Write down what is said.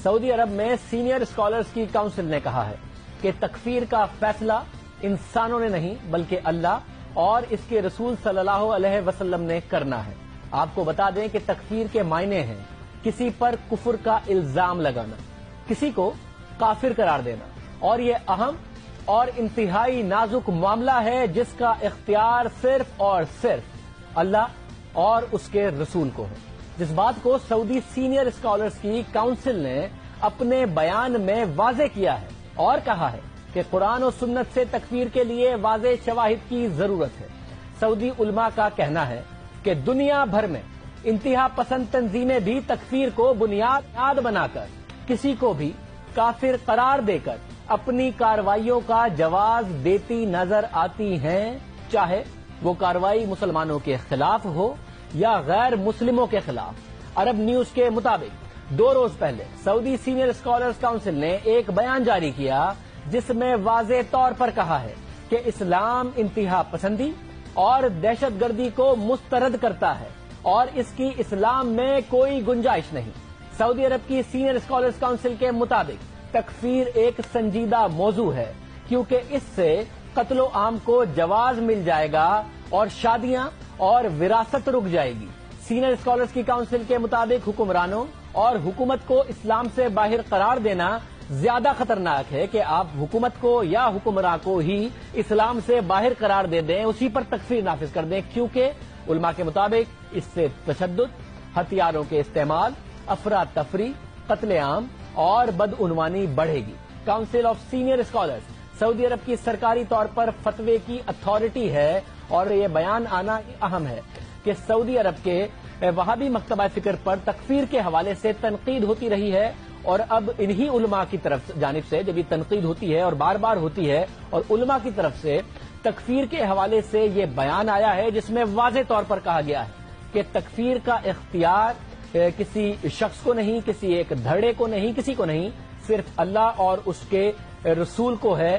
سعودی عرب میں senior scholars کی council نے کہا ہے کہ تکفیر کا فیصلہ انسانوں نے نہیں بلکہ اللہ اور اس کے رسول صلی اللہ علیہ وسلم نے کرنا ہے۔ آپ کو بتا دیں کہ تکفیر کے معنی ہیں کسی پر کفر کا الزام لگانا، کسی کو کافر قرار دینا، اور یہ اہم اور انتہائی نازک معاملہ ہے جس کا اختیار صرف اور صرف اللہ اور اس کے رسول کو ہے، جس بات کو سعودی سینئر اسکالرز کی کونسل نے اپنے بیان میں واضح کیا ہے اور کہا ہے کہ قرآن و سنت سے تکفیر کے لیے واضح شواہد کی ضرورت ہے۔ سعودی علماء کا کہنا ہے کہ دنیا بھر میں انتہا پسند تنظیمیں بھی تکفیر کو بنیاد بنا کر کسی کو بھی کافر قرار دے کر اپنی کارروائیوں کا جواز دیتی نظر آتی ہیں، چاہے وہ کارروائی مسلمانوں کے خلاف ہو یا غیر مسلموں کے خلاف۔ عرب نیوز کے مطابق 2 روز پہلے سعودی سینئر اسکالرز کونسل نے ایک بیان جاری کیا جس میں واضح طور پر کہا ہے کہ اسلام انتہا پسندی اور دہشت گردی کو مسترد کرتا ہے اور اس کی اسلام میں کوئی گنجائش نہیں۔ سعودی عرب کی سینئر اسکالرز کونسل کے مطابق تکفیر ایک سنجیدہ موضوع ہے کیونکہ اس سے قتل و عام کو جواز مل جائے گا اور شادیاں اور وراثت رک جائے گی۔ سینئر اسکالرز کی کونسل کے مطابق حکمرانوں اور حکومت کو اسلام سے باہر قرار دینا زیادہ خطرناک ہے کہ آپ حکومت کو یا حکمراں کو ہی اسلام سے باہر قرار دے دیں، اسی پر تکفیر نافذ کر دیں، کیونکہ علماء کے مطابق اس سے تشدد، ہتھیاروں کے استعمال، افراتفری، قتل عام اور بدعنوانی بڑھے گی۔ کونسل آف سینئر اسکالرز سعودی عرب کی سرکاری طور پر فتوے کی اتھارٹی ہے اور یہ بیان آنا اہم ہے کہ سعودی عرب کے وہابی مکتبہ فکر پر تکفیر کے حوالے سے تنقید ہوتی رہی ہے، اور اب انہی علماء کی جانب سے جب یہ تنقید ہوتی ہے اور بار بار ہوتی ہے اور علماء کی طرف سے تکفیر کے حوالے سے یہ بیان آیا ہے جس میں واضح طور پر کہا گیا ہے کہ تکفیر کا اختیار کسی شخص کو نہیں، کسی ایک دھڑے کو نہیں، کسی کو نہیں، صرف اللہ اور اس کے رسول کو ہے۔